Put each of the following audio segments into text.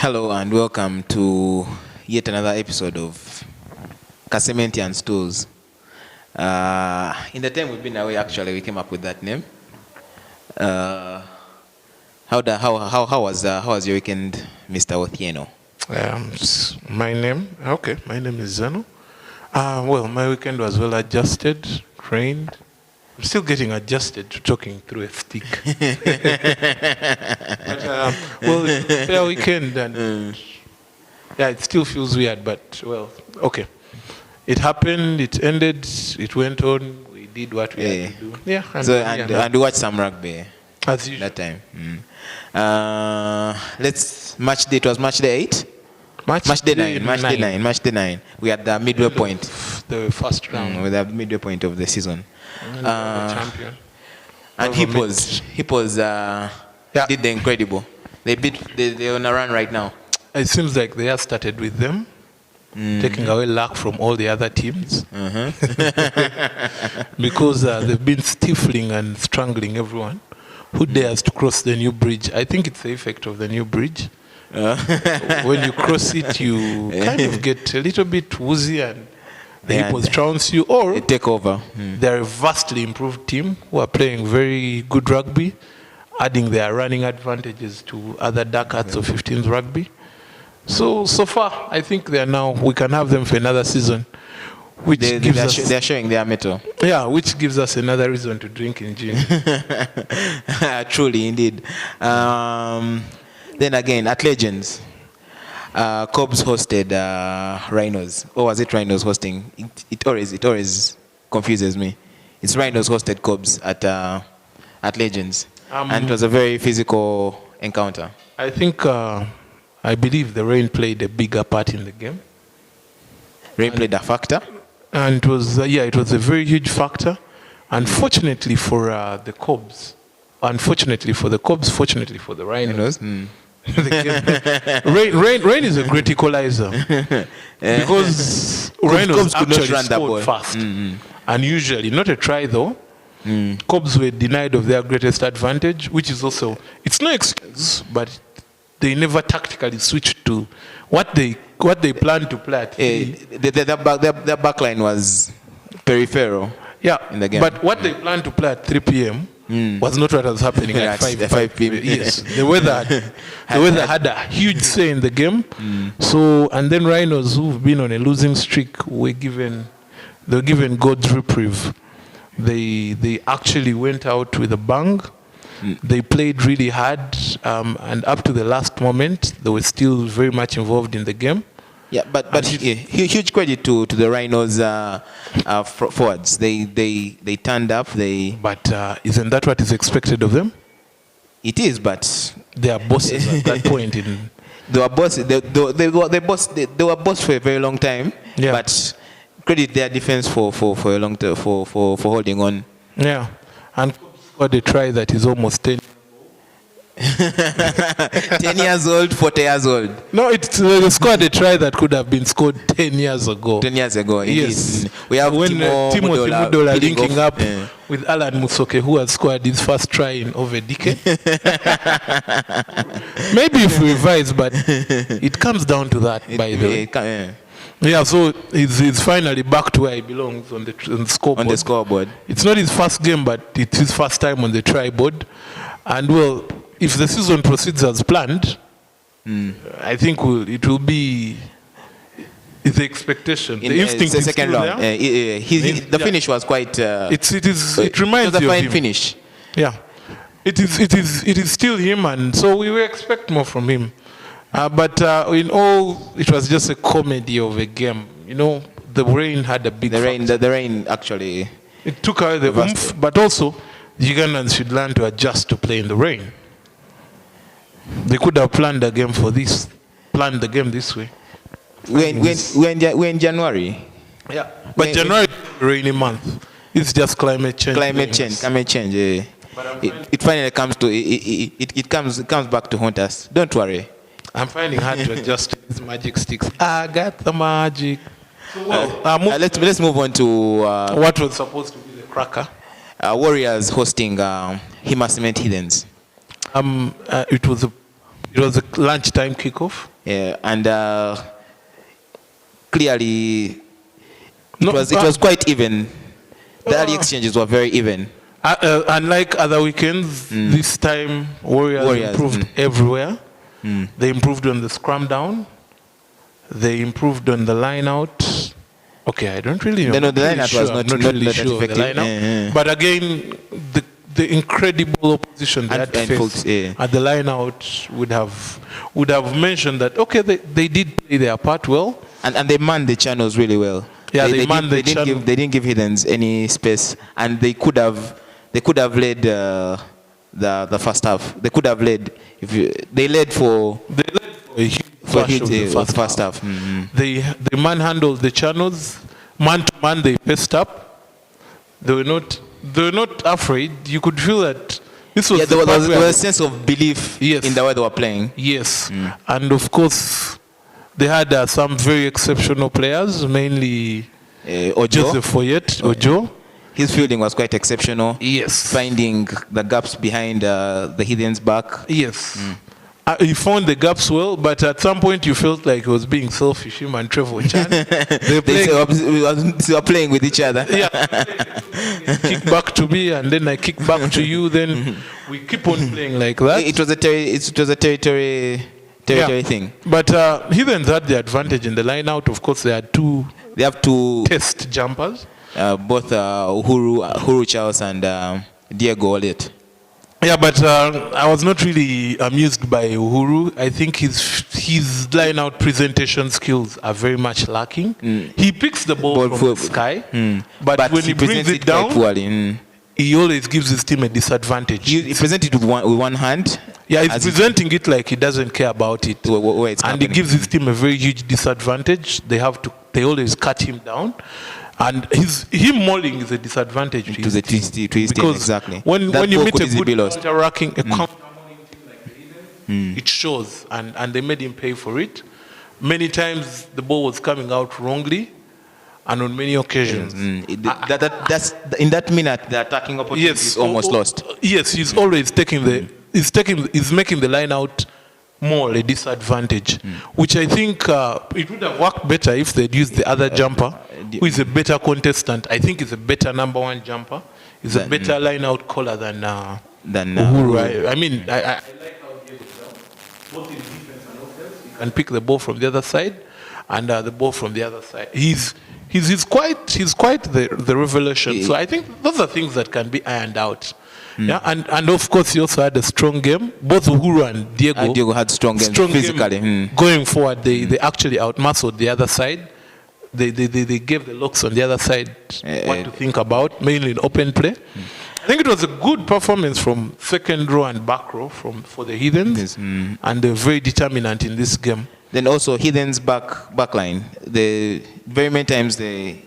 Hello and welcome to yet another episode of Kaseminti and Stools. In the time we've been away, actually, we came up with that name. How was your weekend, Mr. Othieno? My name is Zeno. My weekend was well adjusted, trained. I'm still getting adjusted to talking through a stick. Fair weekend, and it still feels weird, but okay. It happened, it ended, it went on, we did what we had to do. And we watched some rugby as usual. That time. It was match day 8? Match day 9. We had the midway point. The first round. With the midway point of the season. Champion. And Hippos did the incredible. They're on a run right now. It seems like they have started with them, taking away luck from all the other teams. Because they've been stifling and strangling everyone who dares to cross the new bridge. I think it's the effect of the new bridge. When you cross it, you kind of get a little bit woozy and the Hippos trounce you, or they take over. They're a vastly improved team who are playing very good rugby, adding their running advantages to other dark arts of 15th rugby. So far, I think we can have them for another season, which they're showing their mettle. Yeah, which gives us another reason to drink in gin. Truly, indeed. Then again, at Legends, Cobs hosted Rhinos. Or was it Rhinos hosting? It always confuses me. It's Rhinos hosted Cobs at Legends. And it was a very physical encounter. I think, I believe the rain played a bigger part in the game. Rain played a factor? And it was a very huge factor. Unfortunately for the Cobs, fortunately for the Rhinos. Rain is a great equalizer because Rhinos actually scored fast. And usually, not a try though, Cobs were denied of their greatest advantage, which is also, it's no excuse, but they never tactically switched to what they planned to play at. Their backline was peripheral in the game. But what they planned to play at 3 p.m. was not what was happening at 5 p.m. Yes, the weather had a huge say in the game. So, and then Rhinos, who've been on a losing streak, they were given God's reprieve. They actually went out with a bang. They played really hard, and up to the last moment, they were still very much involved in the game. Yeah, but huge credit to the Rhinos forwards. They turned up. But isn't that what is expected of them? It is, but they are bosses at that point. They were bosses. They were boss for a very long time. Yeah. But credit their defense for a long time for holding on. Yeah, and got a try that is almost 10. 10 years old, 40 years old. No, they scored a try that could have been scored 10 years ago. 10 years ago, yes. Indeed. We have Timothy Mudola linking up with Alan Musoke, who had scored his first try in over a decade. Maybe if we revise, but it comes down to that, by the way. Yeah, so he's finally back to where he belongs on the scoreboard. On the scoreboard. It's not his first game, but it's his first time on the try board. And if the season proceeds as planned, I think it will be the expectation. The instinct the second round. The finish was quite. It reminds you of fine him. Finish. Yeah, it is still him, and so we will expect more from him. But in all, it was just a comedy of a game. The rain had a big. The rain actually. It took away the oomph, but also the Ugandans should learn to adjust to play in the rain. They could have planned the game this way. We're in January. Yeah, but January is a rainy month. It's just climate change. Climate change. It finally comes to it comes back to haunt us. Don't worry. I'm finding hard to adjust to these magic sticks. I got the magic. Let's move on to what was supposed to be the cracker. Warriors hosting Kaseminti Heathens. It was a lunchtime kickoff. And clearly, it was quite even. The early exchanges were very even. Unlike other weekends, this time Warriors improved everywhere. They improved on the scrum down. They improved on the line out. Okay, I don't really know. The line out was not really sure effective. But again, the incredible opposition they had to face at the line out would have mentioned that, okay, they did play their part well. And they manned the channels really well. Yeah, they manned the channel. They didn't give Heathens any space, and they could have led the first half. They could have led they led for a huge flash of the first half. They manhandled the channels, man to man. They paced up. They were not afraid. You could feel that this was. There was a sense of belief in the way they were playing. Yes, and of course they had some very exceptional players, mainly Joseph Foyet, Ojo. His fielding was quite exceptional. Yes. Finding the gaps behind the Heathens' back. Yes. He found the gaps well, but at some point you felt like he was being selfish, him and Trevor Chan. They were playing with each other. Yeah. Kick back to me, and then I kick back to you. Then we keep on playing like that. It was a territory thing. But Heathens had the advantage in the line out. Of course, they have two test jumpers. Both Uhuru Charles and Diego Olet. Yeah, but I was not really amused by Uhuru. I think his line-out presentation skills are very much lacking. He picks the ball from the sky, but when he brings it down, poorly. He always gives his team a disadvantage. He presented it with one hand. Yeah, he's presenting it like he doesn't care about it. Where it's and he gives his team a very huge disadvantage. They always cut him down. And him mauling is a disadvantage to his team. Exactly. When you meet a good counter-racking, a counter-mauling team like the Heathens, it shows, and they made him pay for it. Many times the ball was coming out wrongly, and on many occasions. That's in that minute the attacking opportunity is almost lost. Yes, he's always he's making the line out more a disadvantage, which I think it would have worked better if they'd used the other jumper, who is a better contestant. I think he's a better number one jumper. He's a better line-out caller than Uhuru. I mean, I like how he jumps, both in defense and offense. He can pick the ball from the other side and the ball from the other side. He's quite the revelation. So I think those are things that can be ironed out. Yeah, and of course he also had a strong game. Both Uhuru and Diego had strong games physically. Going forward, they actually outmuscled the other side. They gave the looks on the other side what to think about, mainly in open play. I think it was a good performance from second row and back row for the Heathens, and they're very determinant in this game. Then also Heathens' back line. Very many times the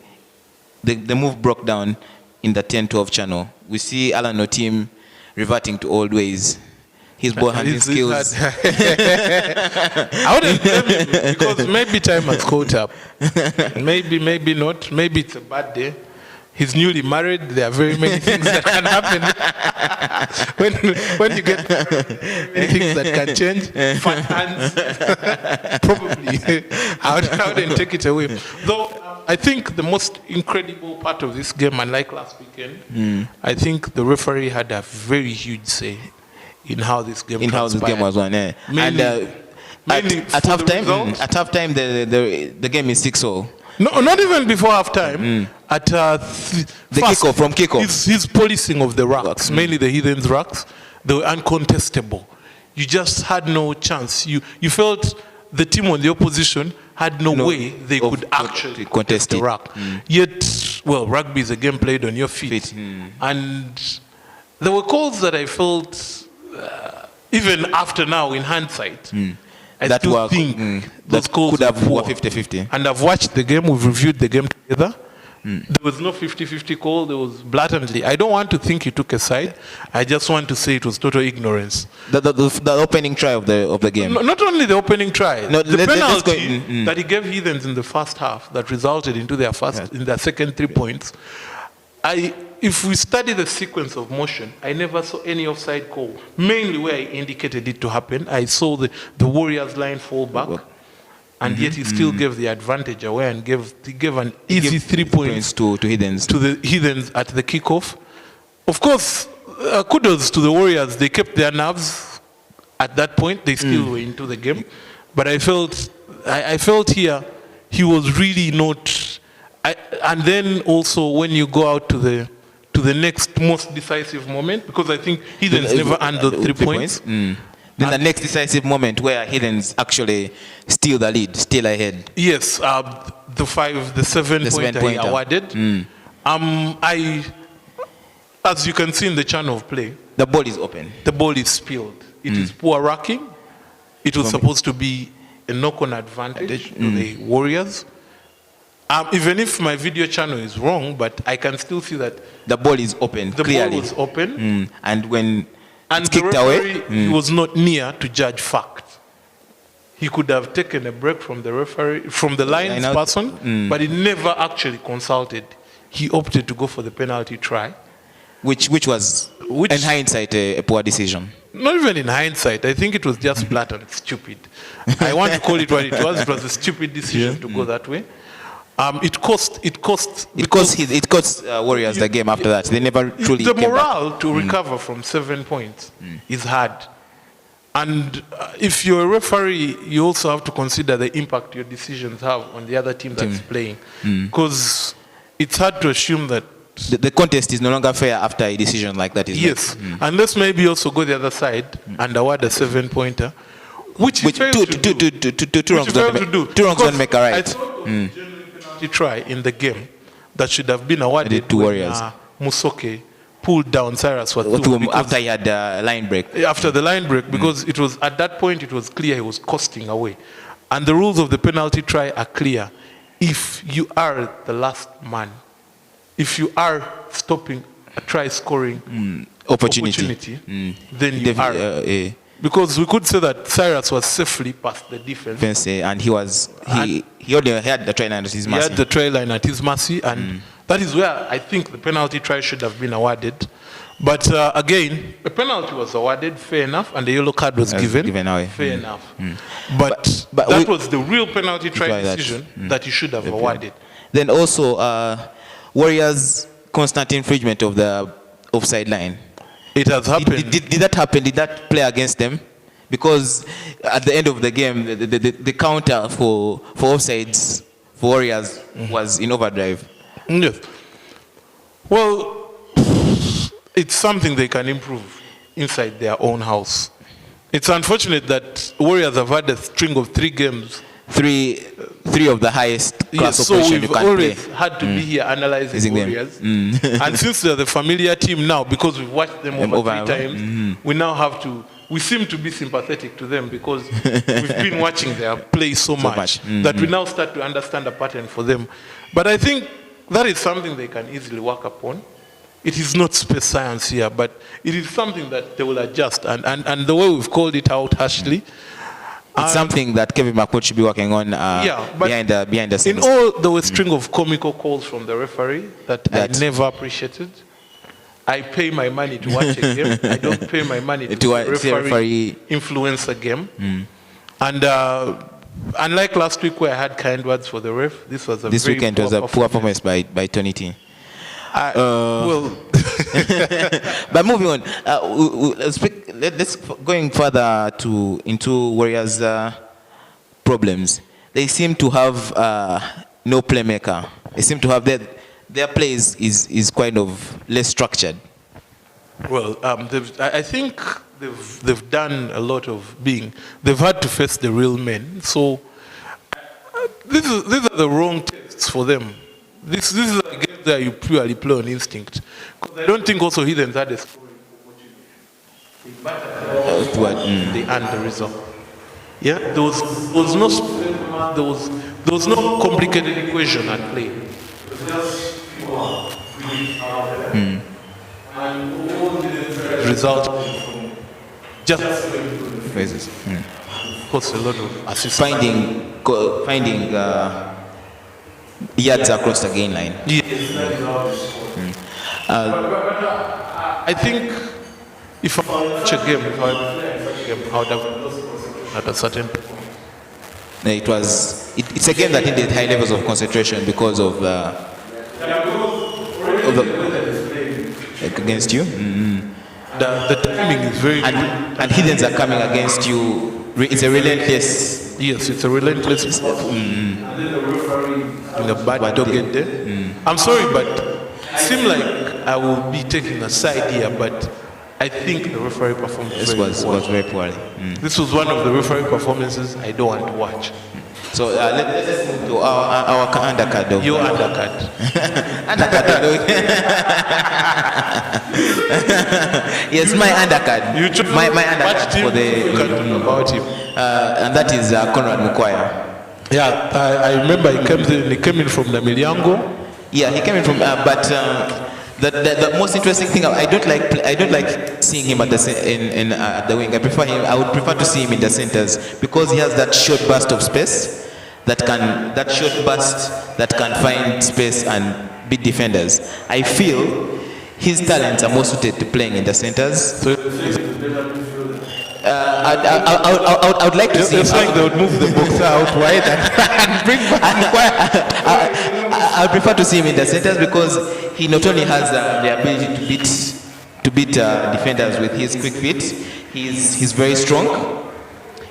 move broke down in the 10-12 channel. We see Alan Otim reverting to old ways. His ball handling skills. I wouldn't blame him, because maybe time has caught up. Maybe not. Maybe it's a bad day. He's newly married. There are very many things that can happen. when you get married, many things that can change. Fat hands. Probably. I wouldn't take it away. Though I think the most incredible part of this game, unlike last weekend, I think the referee had a very huge say in how this game was won. Yeah. Mainly at halftime, the game is 6-0. No, not even before halftime. At kickoff. His policing of the racks, mainly the Heathens racks, they were uncontestable. You just had no chance. You felt the team on the opposition had no way they could actually contest the rack. Yet, well, rugby is a game played on your feet. And there were calls that I felt, even after now, in hindsight, I still think those calls could have were 50-50. And I've watched the game, we've reviewed the game together. There was no 50-50 call, there was blatantly. I don't want to think he took a side, I just want to say it was total ignorance. The opening try of the game. Not only the opening try, the penalty that he gave Heathens in the first half that resulted into in their second 3 points. If we study the sequence of motion, I never saw any offside call. Mainly where I indicated it to happen, I saw the Warriors line fall back. and yet he still gave the advantage away and he gave an easy 3 points to Heathens. To the Heathens at the kickoff. Of course, kudos to the Warriors. They kept their nerves at that point. They still were into the game. But I felt here he was really not. And then also when you go out to the next most decisive moment, because I think Heathens never earned the 3 points. Then the next decisive moment where Heathens actually steal the lead, still ahead. Yes, the 7 pointer he awarded. As you can see in the channel of play, the ball is open. The ball is spilled. It is poor racking. It was supposed to be a knock-on advantage to the Warriors. Even if my video channel is wrong, but I can still see that the ball is open. The clearly. ball was open, and when it's kicked away, he was not near to judge fact. He could have taken a break from the referee, from the lines person, but he never actually consulted. He opted to go for the penalty try, which was in hindsight a poor decision. Not even in hindsight. I think it was just blatant stupid. I want to call it what it was. It was a stupid decision to go that way. It cost Warriors the game after that. They never truly the came morale back. to recover from 7 points is hard. And if you're a referee, you also have to consider the impact your decisions have on the other team that's playing. Because it's hard to assume that the contest is no longer fair after a decision like that. Yes, and let's maybe also go the other side and award a 7-pointer, which two wrongs don't make a right. Penalty try in the game that should have been awarded to Warriors. Musoke pulled down Cyrus after he had a line break. After the line break, because it was at that point it was clear he was costing away, and the rules of the penalty try are clear. If you are the last man, if you are stopping a try scoring opportunity, then you are. Because we could say that Cyrus was safely past the defense. And he only had the try line at his mercy. He had the try line at his mercy, and that is where I think the penalty try should have been awarded. But again, the penalty was awarded, fair enough, and the yellow card was given away. fair enough. But that was the real penalty try decision that he should have awarded. Then also, Warriors' constant infringement of the offside line. It has happened. Did that happen? Did that play against them? Because at the end of the game, the counter for offsides for Warriors was in overdrive. Yes. Well, it's something they can improve inside their own house. It's unfortunate that Warriors have had a string of 3 games. Three of the highest class operation you can play. So we've always had to be here analyzing Warriors. And since they're the familiar team now, because we've watched them over 3 times, we now have to, we seem to be sympathetic to them because we've been watching their play so much that we now start to understand a pattern for them. But I think that is something they can easily work upon. It is not space science here, but it is something that they will adjust. And the way we've called it out harshly, it's something that Kevin McCourt should be working on behind the scenes. In all, there were a string of comical calls from the referee that I never appreciated. I pay my money to watch a game. I don't pay my money to referee influence a game. And unlike last week where I had kind words for the ref, this was this weekend was a poor performance by Tony T. Well, but moving on, let's going further into Warriors' problems. They seem to have no playmaker. They seem to have their play is kind of less structured. Well, I think they've done a lot of they've had to face the real men. So these are the wrong tests for them. This is a game that you purely play on instinct. Because I don't think also Heathens had a scoring opportunity. They earned the result. Yeah, there was no complicated equation at play. It was just and all the result from just Phases. cost a lot of assistance. Finding yards across the gain line. Yes. I think if I watch a game, I would have lost at a certain point. It's a game that needed high levels of concentration because of the against you. The timing is very good. And hiddens are coming against you. It's a relentless. Yes, it's a relentless. In a bad dog there. I'm sorry, but it seems like I will be taking a side here, but I think the referee performance was very poorly. This was one of the referee performances I don't want to watch. So let's move to our undercard. Your undercard. Undercard. Yes, my undercard. My undercard for the about him. And that is Conrad Mukwaya. Yeah, I remember he came in from the Milyango. Yeah, he came in from, but the most interesting thing, I don't like seeing him at the wing. I would prefer to see him in the centers because he has that short burst of space that can find space and beat defenders. I feel his talents are more suited to playing in the centers. I would like to see him. It's like they would move the boxer out wide and bring back. I would prefer to see him in the centers because he not only has the ability to beat defenders with his quick feet. He's very strong.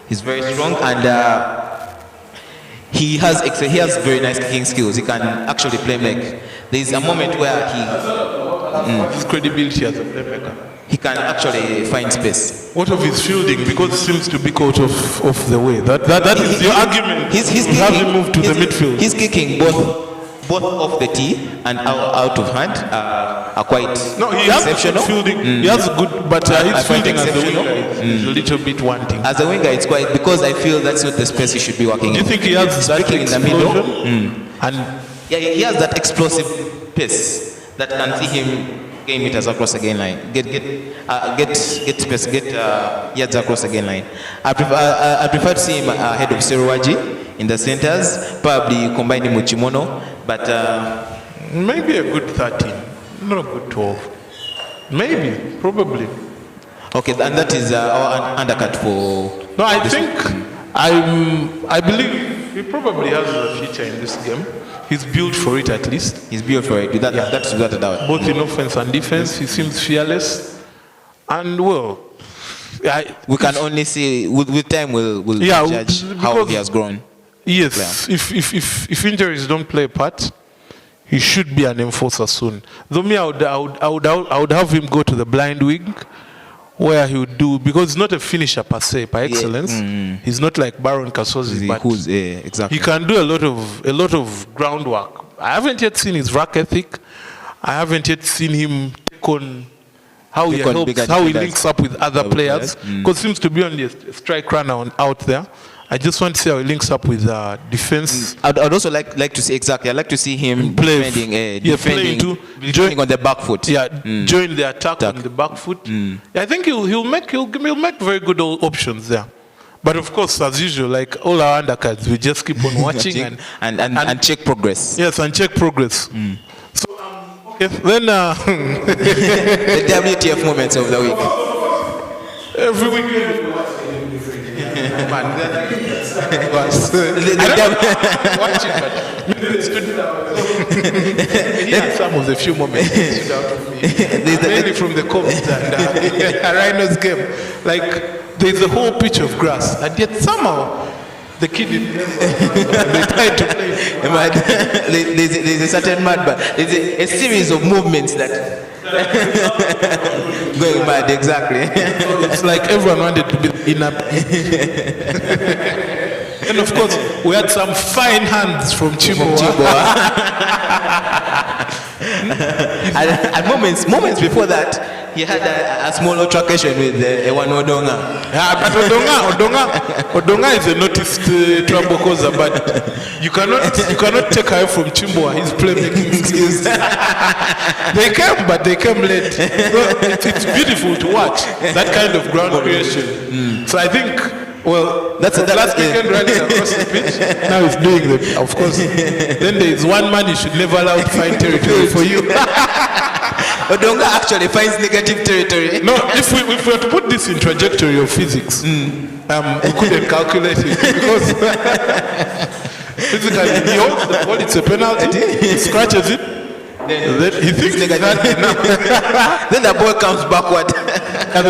He's very strong, and he has very nice kicking skills. He can actually play make. There is a moment where his credibility as a playmaker. He can actually find space. What of his fielding? Because it seems to be out of the way. That is your argument. He's kicking, have him move to the midfield. He's kicking both off the tee and out of hand are quite exceptional. He has good, but his fielding as a winger is a little bit wanting. As a winger, it's quite, because I feel that's not the space he should be working in. Do you think he has that in the middle? And yeah, he has that explosive pace that can see him game meters across the gain line. Get space, yards across the gain line. I prefer to see him ahead of Seruwaji in the centers, probably combining with Chimono, but maybe a good 13, not a good 12. Maybe, probably. Okay, and that is our undercut for. No, I think I believe he probably has a future in this game. He's built for it at least. He's built for it. That's without a doubt. Both in offense and defense, he seems fearless. And well, we can only see with time we'll judge how he has grown. Yes, if injuries don't play a part, he should be an enforcer soon. Though me, I would have him go to the blind wing, where he would do, because he's not a finisher per se, by excellence. He's not like Baron Kasozi, but exactly. He can do a lot of groundwork. I haven't yet seen his rack ethic. I haven't yet seen him take on how he links up with other players, because seems to be only a strike runner out there. I just want to see how he links up with defense. I'd also like to see I'd like to see him defending on the back foot. Yeah, join the attack on the back foot. I think he'll make very good options there. But of course, as usual, like all our undercards, we just keep on watching and check progress. Yes, and check progress. So okay, then the WTF moments of the week. Every weekend. Some of the few moments stood out of me. Mainly from the Cubs and Rhinos game. Like, there's a whole pitch of grass, and yet somehow the kid they tried to play. There's a certain mad, but there's a series of movements that going mad, exactly. It's like everyone wanted to be in a. And of course, we had some fine hands from Chiboa. and moments before that, he had a small altercation with Ewan Odonga. But Odonga is a noticed trouble causer, but you cannot take away from Chimboa his playmaking skills. They came late. So it's beautiful to watch that kind of ground creation. So I think. Well, that's last weekend running across the pitch. Now he's doing of course. Then there is one man you should never allow to find territory for you. Odonga actually finds negative territory. No, if we were to put this in trajectory of physics, we couldn't calculate it because physically he holds the ball, it's a penalty, he scratches it, then he thinks that enough. Then the ball comes backward. And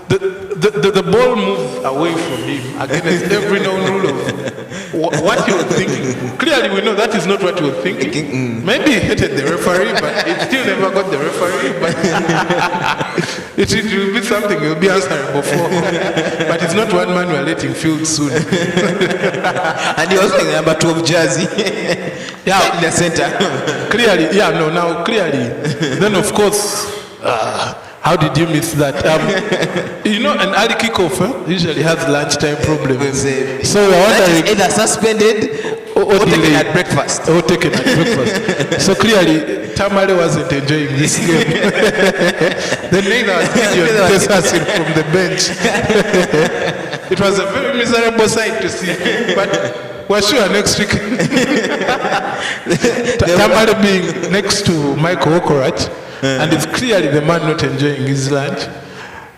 the ball moves away from him against every known rule of what he was thinking. Clearly, we know that is not what he was thinking. Maybe he hated the referee, but he still never got the referee. But it will be something he will be answerable for. But it's not one man we are letting field soon. And he was wearing number 12 jersey. Yeah, in the center. Clearly, yeah, no, now clearly. Then, of course, how did you miss that? You know, an early kickoff usually has lunchtime problems. So we're wondering either suspended or taken at breakfast. Or taken at breakfast. So clearly, Tamale wasn't enjoying this game. The neighbor was assassin from the bench. It was a very miserable sight to see. But we're sure next week, Tamale being next to Michael Okorach, and it's clearly the man not enjoying his lunch.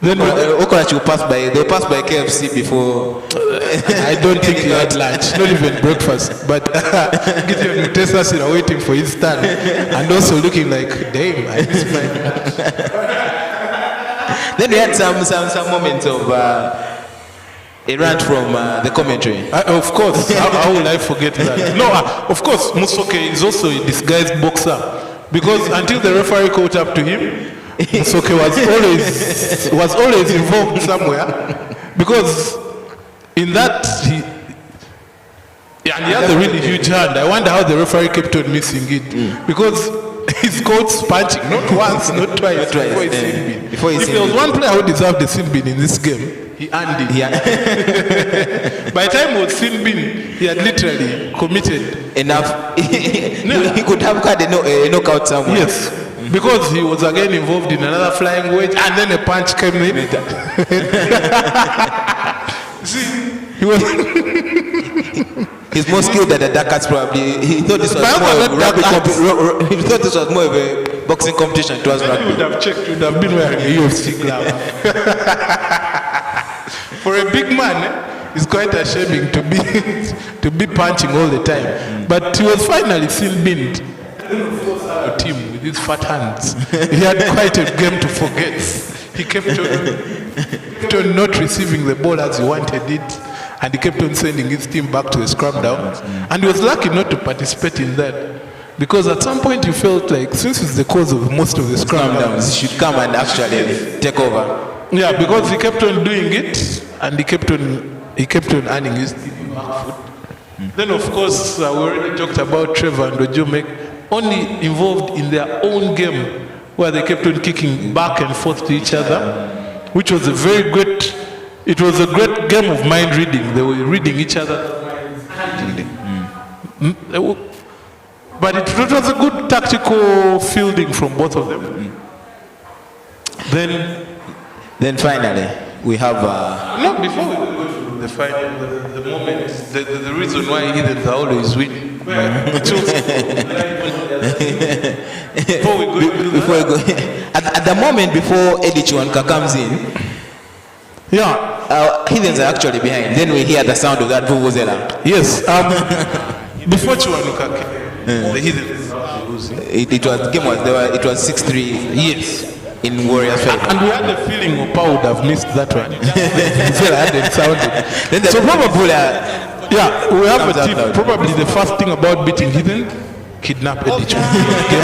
Then Okorach will pass by. They'll pass by KFC before. I don't think he had lunch, not even breakfast. But Gideon Mutesa is waiting for his turn, and also looking like, damn, I missed my lunch. Then we had some moments of a rant from the commentary. Of course, how will I forget that? No, of course, Musoke is also a disguised boxer. Because until the referee caught up to him, Musoke was always involved somewhere. Because in that, he had a really huge hand. I wonder how the referee kept on missing it. Because he's caught punching, not once, not twice, before his sin bin. If there was one player who deserved the sin bin in this game, he earned it. Yeah. By the time he was sin bin, he had literally committed enough. He could have had a knockout somewhere. Yes, because he was again involved in another flying wedge, and then a punch came in. See, he was. He's more skilled than the Dakars probably. He thought this was he thought this was more of a boxing competition. It was rugby. He would have checked. He would have been wearing a UFC glove. For a big man, it's quite ashamed to be punching all the time. But he was finally sin binned. A team with his fat hands. He had quite a game to forget. He kept on not receiving the ball as he wanted it, and he kept on sending his team back to a scrum down. And he was lucky not to participate in that, because at some point he felt like, since it's the cause of most of the scrum downs, he should come and actually take over. Yeah, because he kept on doing it, and he kept on earning his team back foot. Then of course we already talked about Trevor and Ojumek, only involved in their own game, where they kept on kicking back and forth to each other, which was a great game of mind reading. They were reading each other. But it was a good tactical fielding from both of them. Then finally, we have... No, before we go to the final, the moment, the reason why Heathens are always winning. Before we go at the moment before Eddie Chiwanka comes in, Heathens are actually behind. Then we hear the sound of that vuvuzela. Yes. Before Chiwanka came, the Heathens were losing. It was 6-3. Yes. In Warriors favor. And we had the feeling Opa would have missed that one. So probably, we have a tip. Probably the first thing about beating Heathen, kidnap Eddie Chiwanka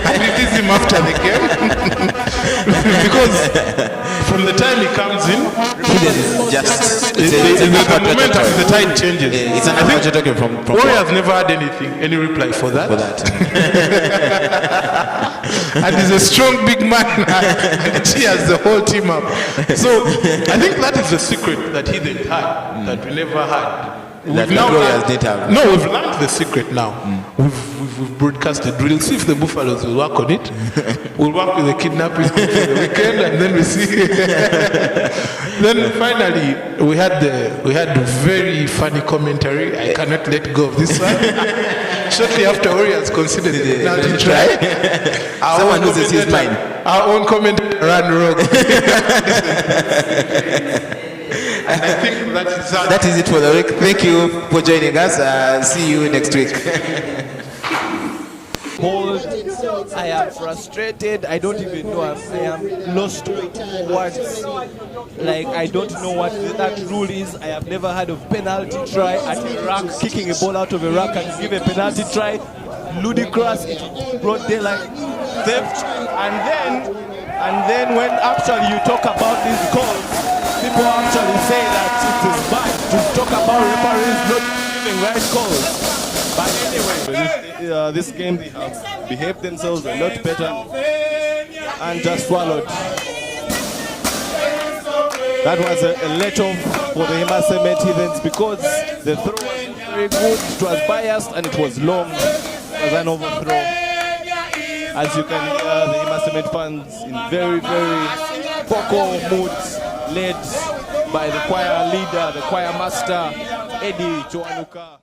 and release him after the game. Because from the time he comes in, the momentum, the tide changes. It's an advantage talking from Warriors never had any reply for that. And he's a strong big man and cheers the whole team up. So I think that is the secret that he didn't have, that we never had. That Warriors didn't have. No, we've learned the secret now. We've broadcasted. We'll see if the Buffaloes will work on it. We'll work with the kidnapping for the weekend, and then we see. Then finally, we had very funny commentary. I cannot let go of this one. Shortly after Warriors considered the penalty try, someone loses his mind. Our own commentator ran rogue. And I think that is it for the week. Thank you for joining us. See you next week. I am frustrated. I don't even know. I am lost for words. Like, I don't know what that rule is. I have never heard of penalty try at a rack, kicking a ball out of a rack and give a penalty try. Ludicrous. It brought daylight theft. And then when actually you talk about these calls, people actually say that it is bad to talk about referees not giving right calls. But anyway, this game they have behaved themselves a lot better and just swallowed. That was a let-off for the Kaseminti Heathens because the throw was very good, it was biased and it was long. It was an overthrow. As you can hear, the Kaseminti fans in very, very vocal moods, led by the choir leader, the choir master, Eddie Choanuka.